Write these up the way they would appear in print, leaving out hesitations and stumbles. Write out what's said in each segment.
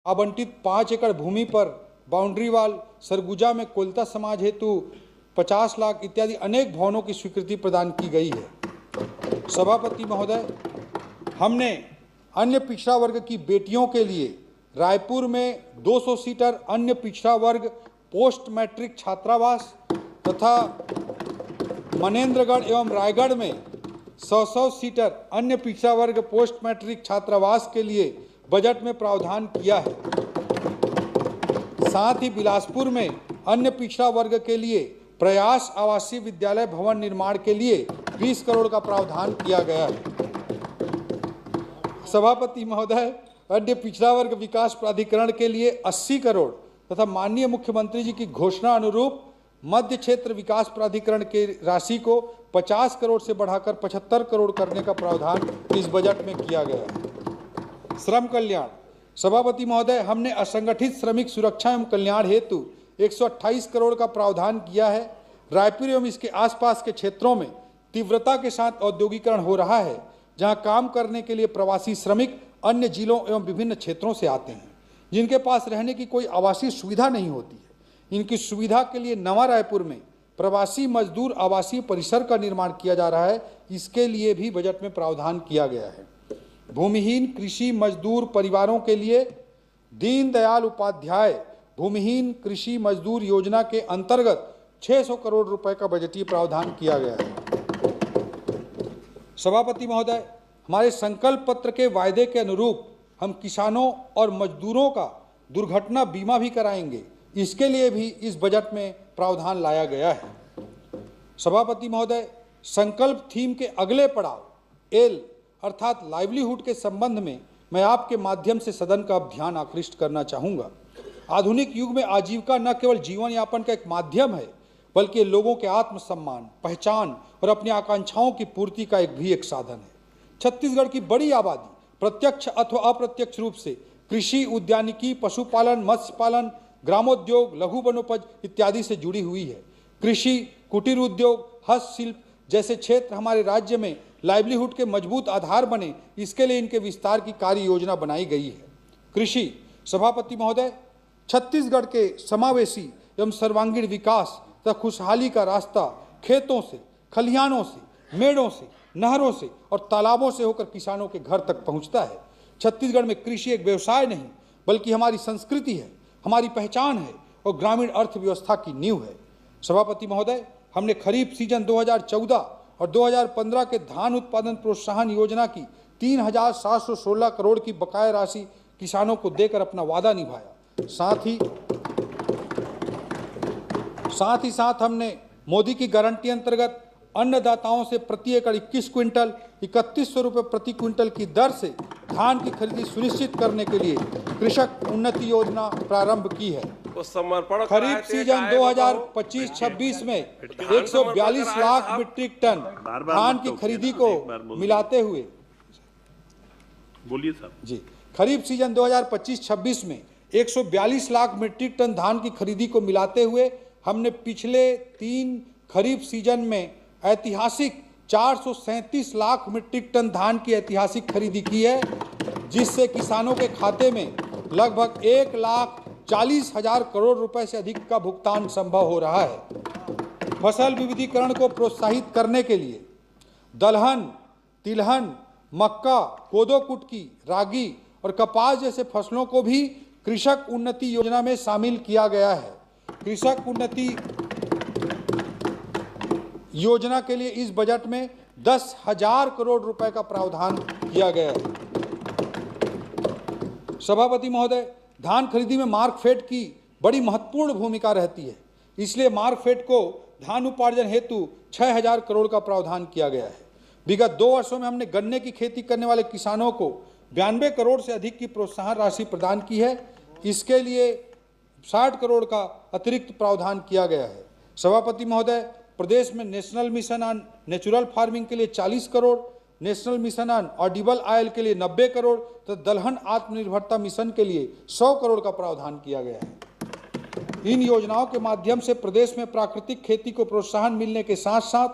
आवंटित 5 एकड़ भूमि पर बाउंड्री वाल, सरगुजा में कोलता समाज हेतु 50 लाख इत्यादि अनेक भवनों की स्वीकृति प्रदान की गई है। सभापति महोदय, हमने अन्य पिछड़ा वर्ग की बेटियों के लिए रायपुर में 200 सीटर अन्य पिछड़ा वर्ग पोस्ट मैट्रिक छात्रावास तथा मनेंद्रगढ़ एवं रायगढ़ में 100 सीटर अन्य पिछड़ा वर्ग पोस्ट मैट्रिक छात्रावास के लिए बजट में प्रावधान किया है। साथ ही बिलासपुर में अन्य पिछड़ा वर्ग के लिए प्रयास आवासीय विद्यालय भवन निर्माण के लिए 20 करोड़ का प्रावधान किया गया है। सभापति महोदय, अन्य पिछड़ा वर्ग विकास प्राधिकरण के लिए 80 करोड़ तथा माननीय मुख्यमंत्री जी की घोषणा अनुरूप मध्य क्षेत्र विकास प्राधिकरण के राशि को 50 करोड़ से बढ़ाकर 75 करोड़ करने का प्रावधान इस बजट में किया गया है। श्रम कल्याण। सभापति महोदय, हमने असंगठित श्रमिक सुरक्षा एवं कल्याण हेतु 128 करोड़ का प्रावधान किया है। रायपुर एवं इसके आसपास के क्षेत्रों में तीव्रता के साथ औद्योगिकरण हो रहा है, जहां काम करने के लिए प्रवासी श्रमिक अन्य जिलों एवं विभिन्न क्षेत्रों से आते हैं, जिनके पास रहने की कोई आवासीय सुविधा नहीं होती है। इनकी सुविधा के लिए नवा रायपुर में प्रवासी मजदूर आवासीय परिसर का निर्माण किया जा रहा है। इसके लिए भी बजट में प्रावधान किया गया है। भूमिहीन कृषि मजदूर परिवारों के लिए दीनदयाल उपाध्याय भूमिहीन कृषि मजदूर योजना के अंतर्गत 600 करोड़ रुपए का बजटीय प्रावधान किया गया है। सभापति महोदय, हमारे संकल्प पत्र के वायदे के अनुरूप हम किसानों और मजदूरों का दुर्घटना बीमा भी कराएंगे। इसके लिए भी इस बजट में प्रावधान लाया गया है। सभापति महोदय, संकल्प थीम के अगले पड़ाव एल अर्थात लाइवलीहुड के संबंध में मैं आपके माध्यम से सदन का ध्यान आकृष्ट करना चाहूँगा। आधुनिक युग में आजीविका न केवल जीवन यापन का एक माध्यम है, बल्कि लोगों के आत्मसम्मान, पहचान और अपनी आकांक्षाओं की पूर्ति का एक साधन है। छत्तीसगढ़ की बड़ी आबादी प्रत्यक्ष अथवा अप्रत्यक्ष रूप से कृषि, उद्यानिकी, पशुपालन, मत्स्य पालन, ग्रामोद्योग, लघु वनोपज इत्यादि से जुड़ी हुई है। कृषि, कुटीर उद्योग, हस्तशिल्प जैसे क्षेत्र हमारे राज्य में लाइवलीहुड के मजबूत आधार बने, इसके लिए इनके विस्तार की कार्य योजना बनाई गई है। कृषि। सभापति महोदय, छत्तीसगढ़ के समावेशी एवं सर्वांगीण विकास तथा खुशहाली का रास्ता खेतों से, खलिहानों से, मेड़ों से, नहरों से और तालाबों से होकर किसानों के घर तक पहुंचता है। छत्तीसगढ़ में कृषि एक व्यवसाय नहीं, बल्कि हमारी संस्कृति है, हमारी पहचान है और ग्रामीण अर्थव्यवस्था की नींव है। सभापति महोदय, हमने खरीफ सीजन 2014 और 2015 के धान उत्पादन प्रोत्साहन योजना की 3,716 करोड़ की बकाया राशि किसानों को देकर अपना वादा निभाया। साथ ही हमने मोदी की गारंटी अंतर्गत अन्नदाताओं से प्रति एकड़ 21 क्विंटल 3100 रुपये प्रति क्विंटल की दर से धान की खरीदी सुनिश्चित करने के लिए कृषक उन्नति योजना प्रारंभ की है। खरीफ सीजन 2025-26 में 142 लाख मीट्रिक टन धान की खरीदी को मिलाते हुए खरीफ सीजन 2025-26 में 142 लाख मीट्रिक टन धान की खरीदी को मिलाते हुए हमने पिछले 3 खरीफ सीजन में ऐतिहासिक 437 लाख मीट्रिक टन धान की ऐतिहासिक खरीदी की है, जिससे किसानों के खाते में लगभग 1,40,000 करोड़ रुपए से अधिक का भुगतान संभव हो रहा है। फसल विविधीकरण को प्रोत्साहित करने के लिए दलहन, तिलहन, मक्का, कोदो कुटकी, रागी और कपास जैसे फसलों को भी कृषक उन्नति योजना में शामिल किया गया है। कृषक उन्नति योजना के लिए इस बजट में 10,000 करोड़ रुपए का प्रावधान किया गया है। सभापति महोदय, धान खरीदी में मार्कफेड की बड़ी महत्वपूर्ण भूमिका रहती है, इसलिए मार्कफेड को धान उपार्जन हेतु 6,000 करोड़ का प्रावधान किया गया है। विगत 2 वर्षों में हमने गन्ने की खेती करने वाले किसानों को 92 करोड़ से अधिक की प्रोत्साहन राशि प्रदान की है। इसके लिए 60 करोड़ का अतिरिक्त प्रावधान किया गया है। सभापति महोदय, प्रदेश में national mission on natural farming के लिए 40 crore, national mission on Audible oil के लिए 90 करोड़ तो दलहन आत्मनिर्भरता मिशन के लिए 100 करोड़ का प्रावधान किया गया है। इन योजनाओं के माध्यम से प्रदेश में प्राकृतिक खेती को प्रोत्साहन मिलने के साथ साथ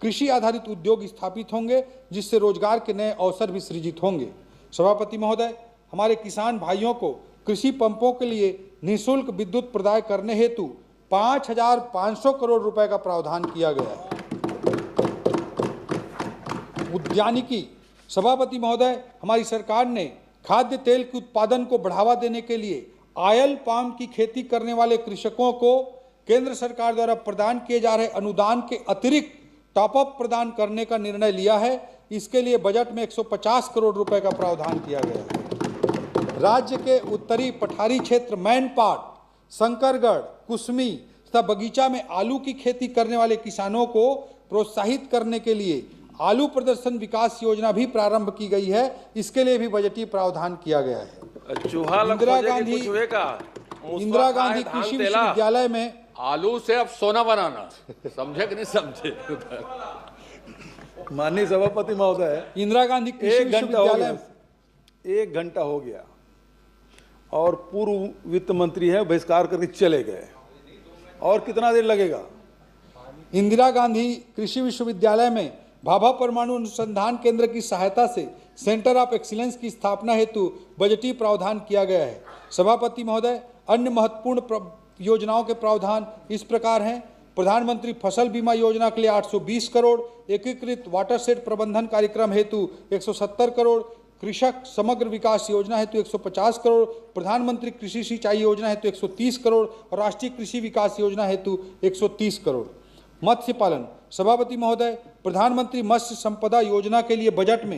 कृषि आधारित उद्योग स्थापित होंगे, जिससे रोजगार के नए अवसर भी सृजित होंगे। सभापति महोदय, हमारे किसान भाइयों को कृषि पंपों के लिए निःशुल्क विद्युत प्रदाय करने हेतु 5,500 करोड़ रुपए का प्रावधान किया गया है। उद्यानिकी सभापति महोदय, हमारी सरकार ने खाद्य तेल के उत्पादन को बढ़ावा देने के लिए ऑयल पाम की खेती करने वाले कृषकों को केंद्र सरकार द्वारा प्रदान किए जा रहे अनुदान के अतिरिक्त टॉपअप प्रदान करने का निर्णय लिया है। इसके लिए बजट में 150 करोड़ रुपए का प्रावधान किया गया है। राज्य के उत्तरी पठारी क्षेत्र मैनपाट, शंकरगढ़, कुसमी तथा बगीचा में आलू की खेती करने वाले किसानों को प्रोत्साहित करने के लिए आलू प्रदर्शन विकास योजना भी प्रारंभ की गई है। इसके लिए भी बजटीय प्रावधान किया गया है। इंदिरा गांधी कृषि विश्वविद्यालय में आलू से अब सोना बनाना, समझे कि नहीं समझे? माननीय सभापति महोदय, इंदिरा गांधी कृषि विश्वविद्यालय 1 घंटा हो गया और पूर्व वित्त मंत्री है बहिष्कार करके चले गए, और कितना देर लगेगा? इंदिरा गांधी कृषि विश्वविद्यालय में भाभा परमाणु अनुसंधान केंद्र की सहायता से सेंटर ऑफ एक्सीलेंस की स्थापना हेतु बजटीय प्रावधान किया गया है। सभापति महोदय, अन्य महत्वपूर्ण योजनाओं के प्रावधान इस प्रकार हैं। प्रधानमंत्री फसल बीमा योजना के लिए 820 करोड़, एकीकृत वाटरशेड प्रबंधन कार्यक्रम हेतु 170 करोड़, कृषक समग्र विकास योजना हेतु 150 करोड़, प्रधानमंत्री कृषि सिंचाई योजना हेतु 130 करोड़ और राष्ट्रीय कृषि विकास योजना हेतु 130 करोड़। मत्स्य पालन सभापति महोदय, प्रधानमंत्री मत्स्य संपदा योजना के लिए बजट में